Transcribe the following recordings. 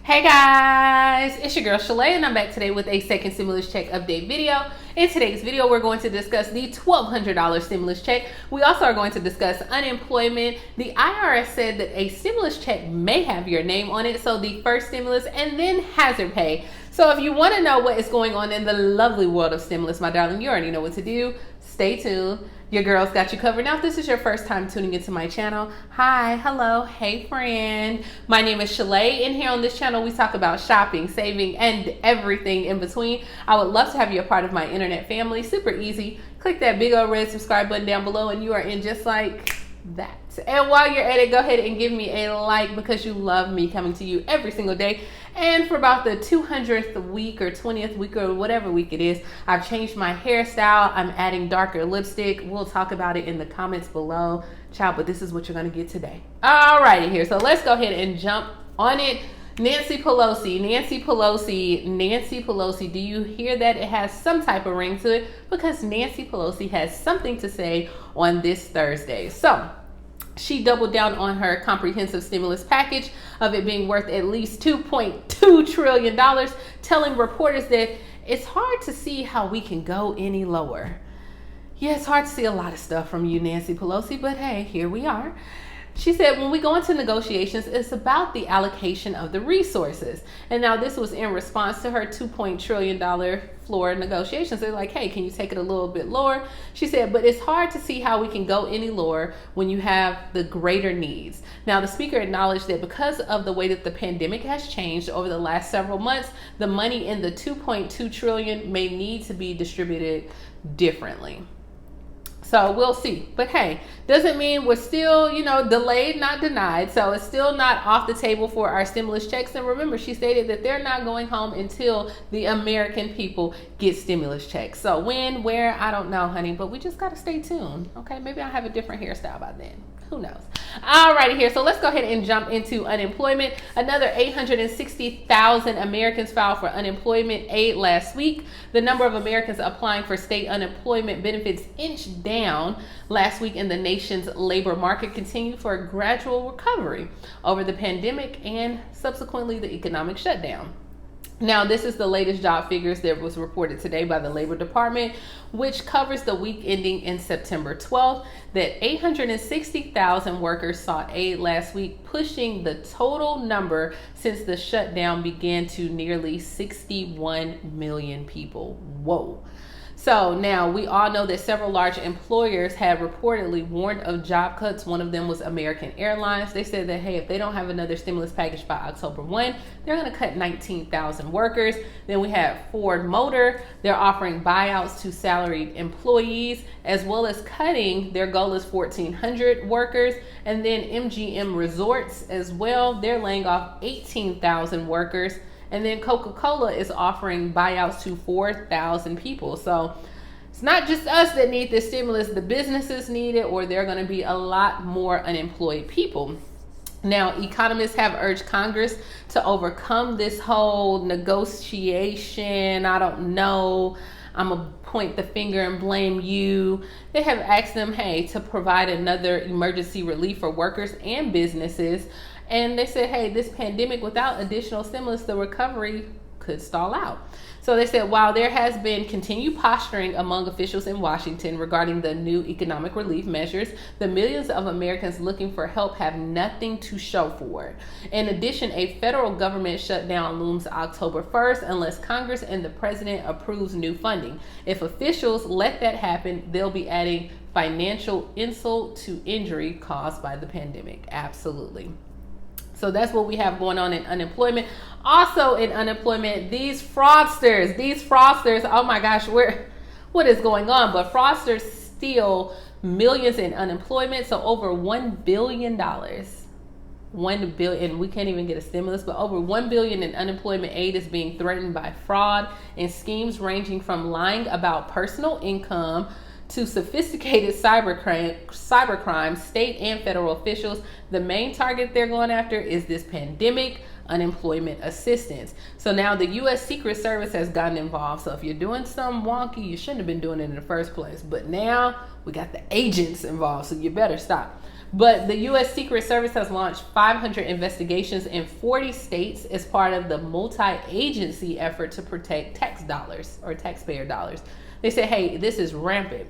Hey guys, it's your girl Shalae and I'm back today with a second stimulus check update video. In today's video, we're going to discuss the $1,200 stimulus check. We also are going to discuss unemployment. The IRS said that a stimulus check may have your name on it, so the first stimulus and then hazard pay. So if you want to know what is going on in the lovely world of stimulus, my darling, you already know what to do. Stay tuned. Your girl's got you covered. Now, if this is your first time tuning into my channel, hi, hello, hey friend. My name is Shalae, and here on this channel, we talk about shopping, saving, and everything in between. I would love to have you a part of my internet family. Super easy. Click that big old red subscribe button down below, and you are in just like that. And while you're at it, go ahead and give me a like because you love me coming to you every single day. And for about the 200th week or 20th week or whatever week it is, I've changed my hairstyle. I'm adding darker lipstick. We'll talk about it in the comments below. Ciao, but this is what you're going to get today. Alrighty here. So let's go ahead and jump on it. Nancy Pelosi, do you hear that? It has some type of ring to it because Nancy Pelosi has something to say on this Thursday. So she doubled down on her comprehensive stimulus package of it being worth at least $2.2 trillion, telling reporters that it's hard to see how we can go any lower. Yeah, it's hard to see a lot of stuff from you, Nancy Pelosi, but hey, here we are. She said, when we go into negotiations, it's about the allocation of the resources. And now this was in response to her $2 trillion floor negotiations. They're like, hey, can you take it a little bit lower? She said, but it's hard to see how we can go any lower when you have the greater needs. Now, the speaker acknowledged that because of the way that the pandemic has changed over the last several months, the money in the $2.2 trillion may need to be distributed differently. So we'll see. But hey, doesn't mean we're still, delayed, not denied. So it's still not off the table for our stimulus checks. And remember, she stated that they're not going home until the American people get stimulus checks. So when, where, I don't know, honey, but we just got to stay tuned. Okay, maybe I'll have a different hairstyle by then. Who knows? Alrighty here. So let's go ahead and jump into unemployment. Another 860,000 Americans filed for unemployment aid last week. The number of Americans applying for state unemployment benefits inched down last week, and the nation's labor market continued for a gradual recovery over the pandemic and subsequently the economic shutdown. Now, this is the latest job figures that was reported today by the Labor Department, which covers the week ending in September 12th, that 860,000 workers sought aid last week, pushing the total number since the shutdown began to nearly 61 million people. Whoa. So now we all know that several large employers have reportedly warned of job cuts. One of them was American Airlines. They said that, hey, if they don't have another stimulus package by October 1, they're going to cut 19,000 workers. Then we have Ford Motor. They're offering buyouts to salaried employees, as well as cutting. Their goal is 1,400 workers. And then MGM Resorts as well. They're laying off 18,000 workers. And then Coca-Cola is offering buyouts to 4,000 people. So it's not just us that need this stimulus. The businesses need it, or there are going to be a lot more unemployed people. Now, economists have urged Congress to overcome this whole negotiation. I don't know. I'm going to point the finger and blame you. They have asked them, hey, to provide another emergency relief for workers and businesses. And they said, hey, this pandemic, without additional stimulus, the recovery could stall out. So they said, while there has been continued posturing among officials in Washington regarding the new economic relief measures, the millions of Americans looking for help have nothing to show for it. In addition, a federal government shutdown looms October 1st unless Congress and the president approves new funding. If officials let that happen, they'll be adding financial insult to injury caused by the pandemic. Absolutely. So that's what we have going on in unemployment. Also in unemployment, these fraudsters, oh my gosh, what is going on? But fraudsters steal millions in unemployment. So over $1 billion, $1 billion, we can't even get a stimulus, but over $1 billion in unemployment aid is being threatened by fraud and schemes ranging from lying about personal income to sophisticated cybercrime. State and federal officials, the main target they're going after is this pandemic unemployment assistance. So now the U.S. Secret Service has gotten involved. So if you're doing something wonky, you shouldn't have been doing it in the first place. But now we got the agents involved, so you better stop. But the U.S. Secret Service has launched 500 investigations in 40 states as part of the multi-agency effort to protect tax dollars or taxpayer dollars. They said, hey, this is rampant.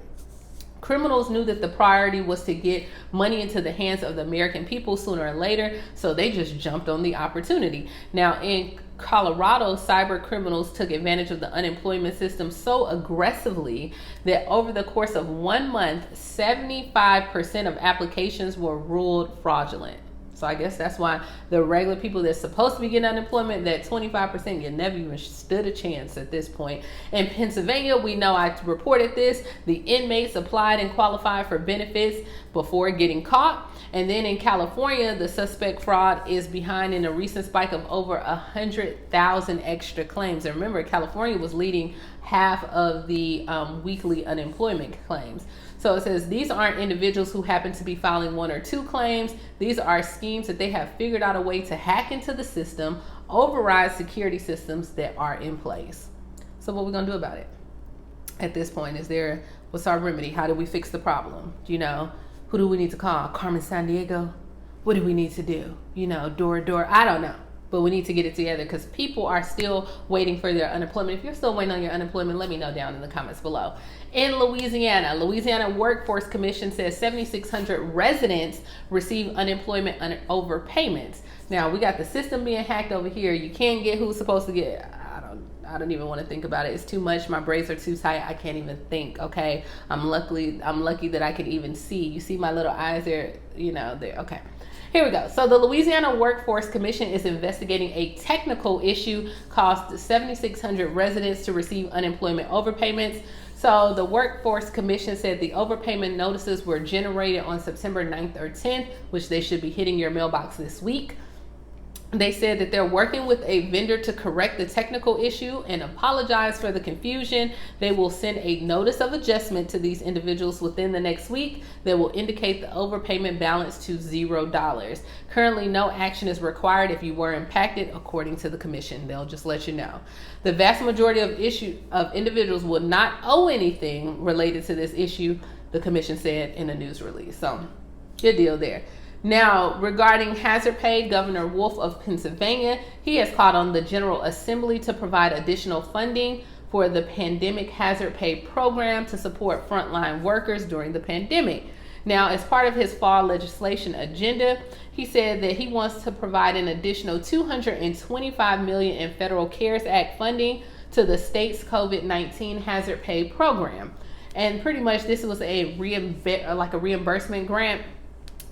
Criminals knew that the priority was to get money into the hands of the American people sooner or later, so they just jumped on the opportunity. Now, in Colorado, cyber criminals took advantage of the unemployment system so aggressively that over the course of 1 month, 75% of applications were ruled fraudulent. So I guess that's why the regular people that's supposed to be getting unemployment, that 25%, you never even stood a chance at this point. In Pennsylvania, we know I reported this. The inmates applied and qualified for benefits before getting caught. And then in California, the suspect fraud is behind in a recent spike of over 100,000 extra claims. And remember, California was leading half of the weekly unemployment claims. So it says these aren't individuals who happen to be filing 1 or 2 claims. These are schemes that they have figured out a way to hack into the system, override security systems that are in place. So what are we going to do about it? At this point, what's our remedy? How do we fix the problem? Who do we need to call? Carmen Sandiego? What do we need to do? Door to door? I don't know. But we need to get it together because people are still waiting for their unemployment. If you're still waiting on your unemployment, let me know down in the comments below. In Louisiana Workforce Commission says 7,600 residents receive unemployment overpayments. Now, we got the system being hacked over here. You can't get who's supposed to get. I don't even want to think about it. It's too much. My braids are too tight. I can't even think. Okay. I'm lucky that I can even see. You see my little eyes there, there. Okay. Here we go. So the Louisiana Workforce Commission is investigating a technical issue caused 7,600 residents to receive unemployment overpayments. So the Workforce Commission said the overpayment notices were generated on September 9th or 10th, which they should be hitting your mailbox this week. They said that they're working with a vendor to correct the technical issue and apologize for the confusion. They will send a notice of adjustment to these individuals within the next week that will indicate the overpayment balance to $0. Currently, no action is required if you were impacted, according to the commission. They'll just let you know. The vast majority of individuals will not owe anything related to this issue, the commission said in a news release. So, good deal there. Now, regarding hazard pay, Governor Wolf of Pennsylvania, he has called on the General Assembly to provide additional funding for the pandemic hazard pay program to support frontline workers during the pandemic. Now, as part of his fall legislation agenda, he said that he wants to provide an additional $225 million in Federal CARES Act funding to the state's COVID-19 hazard pay program. And pretty much this was a reimbursement grant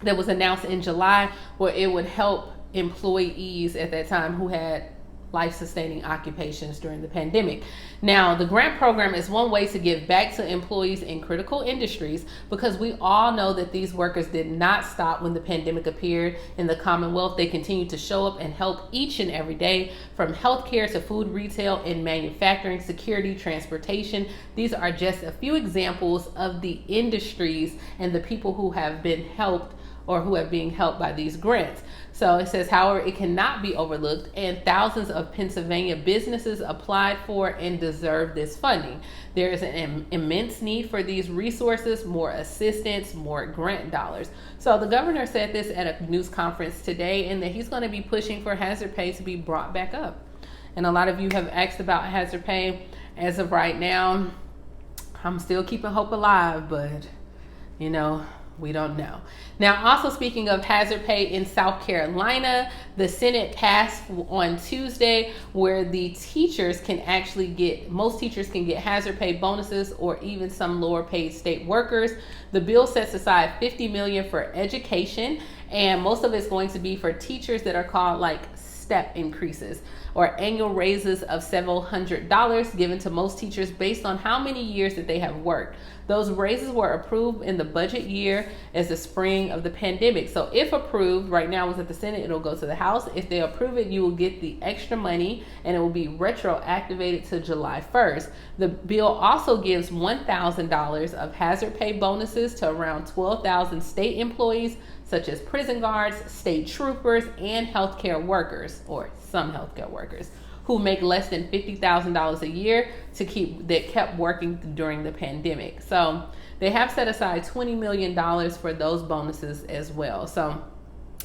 that was announced in July, where it would help employees at that time who had life-sustaining occupations during the pandemic. Now, the grant program is one way to give back to employees in critical industries, because we all know that these workers did not stop when the pandemic appeared in the Commonwealth. They continue to show up and help each and every day, from healthcare to food retail and manufacturing, security, transportation. These are just a few examples of the industries and the people who have been helped or who are being helped by these grants. So it says, however, it cannot be overlooked, and thousands of Pennsylvania businesses applied for and deserve this funding. There is an immense need for these resources, more assistance, more grant dollars. So the governor said this at a news conference today, and that he's going to be pushing for hazard pay to be brought back up. And a lot of you have asked about hazard pay. As of right now, I'm still keeping hope alive, but we don't know. Now, also speaking of hazard pay, in South Carolina, the Senate passed on Tuesday where the teachers can most teachers can get hazard pay bonuses, or even some lower paid state workers. The bill sets aside $50 million for education, and most of it's going to be for teachers that are called step increases, or annual raises of several $100s given to most teachers based on how many years that they have worked. Those raises were approved in the budget year as the spring of the pandemic. So if approved, right now it's at the Senate, it'll go to the House. If they approve it, you will get the extra money, and it will be retroactivated to July 1st. The bill also gives $1,000 of hazard pay bonuses to around 12,000 state employees, such as prison guards, state troopers, and healthcare workers, or some healthcare workers, who make less than $50,000 a year that kept working during the pandemic. So they have set aside $20 million for those bonuses as well. So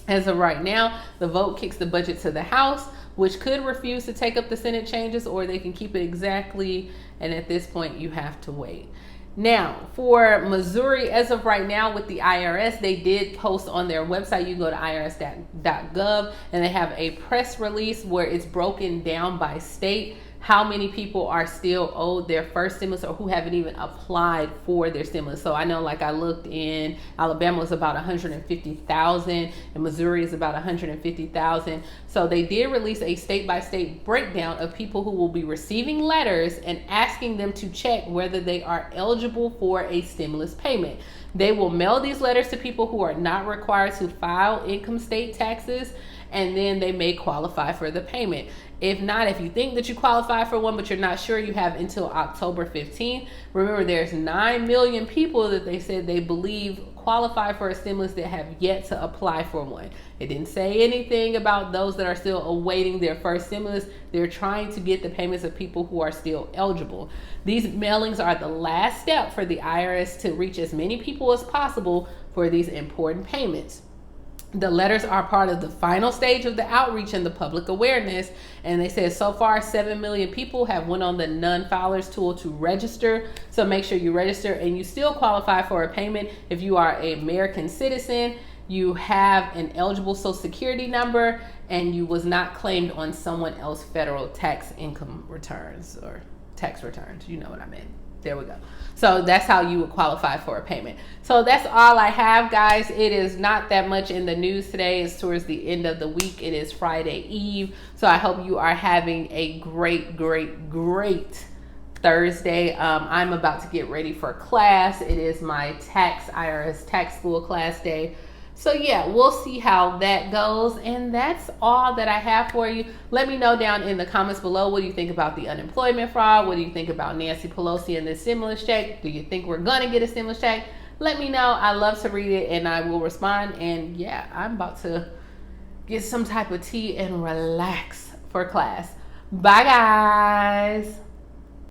as of right now, the vote kicks the budget to the House, which could refuse to take up the Senate changes, or they can keep it exactly. And at this point, you have to wait. Now, for Missouri, as of right now with the IRS, they did post on their website. You go to irs.gov and they have a press release where it's broken down by state how many people are still owed their first stimulus or who haven't even applied for their stimulus. So I know, like, I looked in Alabama was about 150,000 and Missouri is about 150,000. So they did release a state-by-state breakdown of people who will be receiving letters and asking them to check whether they are eligible for a stimulus payment. They will mail these letters to people who are not required to file income state taxes, and then they may qualify for the payment. If not, if you think that you qualify for one but you're not sure, you have until October 15th. Remember, there's 9 million people that they said they believe qualify for a stimulus that have yet to apply for one. It didn't say anything about those that are still awaiting their first stimulus. They're trying to get the payments of people who are still eligible. These mailings are the last step for the IRS to reach as many people as possible for these important payments. The letters are part of the final stage of the outreach and the public awareness. And they said so far 7 million people have went on the non-filers tool to register. So make sure you register, and you still qualify for a payment if you are an American citizen, you have an eligible Social Security number, and you was not claimed on someone else's federal tax income returns or tax returns. You know what I mean. There we go. So that's how you would qualify for a payment. So that's all I have, guys. It is not that much in the news today. It's towards the end of the week. It is Friday Eve. So I hope you are having a great Thursday. I'm about to get ready for class. It is my IRS tax school class day. So yeah, we'll see how that goes. And that's all that I have for you. Let me know down in the comments below, what do you think about the unemployment fraud? What do you think about Nancy Pelosi and this stimulus check? Do you think we're gonna get a stimulus check? Let me know. I love to read it and I will respond. And yeah, I'm about to get some type of tea and relax for class. Bye, guys.